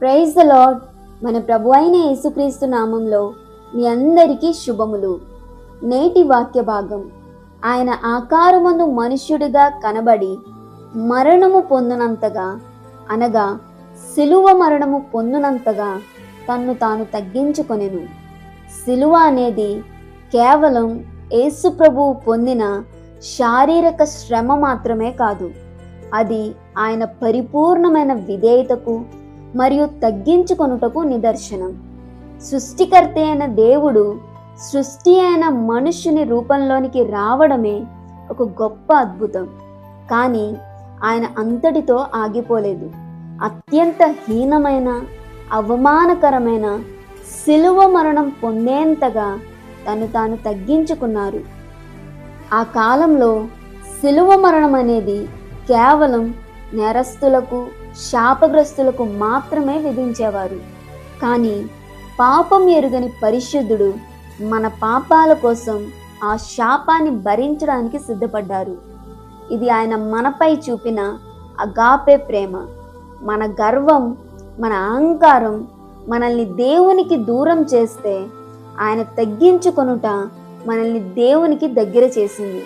Praise the lord. మన ప్రభు అయిన యేసుక్రీస్తు నామంలో మీ అందరికీ శుభములు. నేటి వాక్య భాగం, ఆయన ఆకారమందు మనుష్యుడిగా కనబడి మరణము పొందునంతగా, అనగా సిలువ మరణము పొందునంతగా తన్ను తాను తగ్గించుకొనెను. సిలువ అనేది కేవలం యేసు ప్రభువు పొందిన శారీరక శ్రమ మాత్రమే కాదు, అది ఆయన పరిపూర్ణమైన విధేయతకు మరియు తగ్గించుకొనుటకు నిదర్శనం. సృష్టికర్త అయిన దేవుడు సృష్టి అయిన మనుష్యుని రూపంలోనికి రావడమే ఒక గొప్ప అద్భుతం. కానీ ఆయన అంతటితో ఆగిపోలేదు. అత్యంత హీనమైన, అవమానకరమైన సిలువ మరణం పొందేంతగా తను తాను తగ్గించుకున్నారు. ఆ కాలంలో సిలువ మరణం అనేది కేవలం నేరస్తులకు, శాపగ్రస్తులకు మాత్రమే విధించేవారు. కానీ పాపం ఎరుగని పరిశుద్ధుడు మన పాపాల కోసం ఆ శాపాన్ని భరించడానికి సిద్ధపడ్డారు. ఇది ఆయన మనపై చూపిన అగాపే ప్రేమ. మన గర్వం, మన అహంకారం మనల్ని దేవునికి దూరం చేస్తే, ఆయన తగ్గించుకొనుట మనల్ని దేవునికి దగ్గర చేసింది.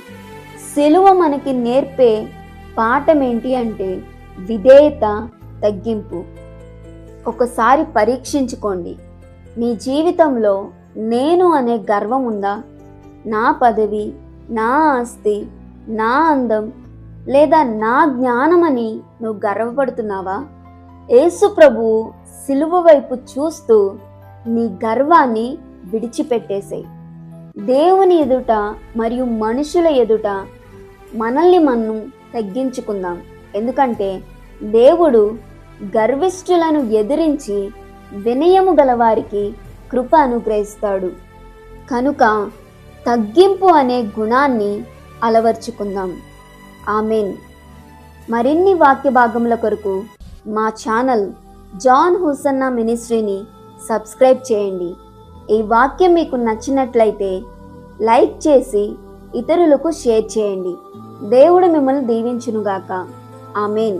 సిలువ మనకి నేర్పే పాఠం ఏంటి అంటే విధేయత, తగ్గింపు. ఒకసారి పరీక్షించుకోండి, మీ జీవితంలో నేను అనే గర్వం ఉందా? నా పదవి, నా ఆస్తి, నా అందం లేదా నా జ్ఞానమని నువ్వు గర్వపడుతున్నావా? యేసు ప్రభువు సిలువ వైపు చూస్తూ నీ గర్వాన్ని విడిచిపెట్టేసేయ్. దేవుని ఎదుట మరియు మనుషుల ఎదుట మనల్ని మనం తగ్గించుకుందాం. ఎందుకంటే దేవుడు గర్విష్ఠులను ఎదిరించి వినయము గలవారికి కృప అనుగ్రహిస్తాడు. కనుక తగ్గింపు అనే గుణాన్ని అలవర్చుకుందాం. ఆమేన్. మరిన్ని వాక్య భాగముల కొరకు మా ఛానల్ జాన్ హుసన్నా మినిస్ట్రీని సబ్స్క్రైబ్ చేయండి. ఈ వాక్యం మీకు నచ్చినట్లయితే లైక్ చేసి ఇతరులకు షేర్ చేయండి. దేవుడు మిమ్మల్ని దీవించునుగాక. ఆమేన్.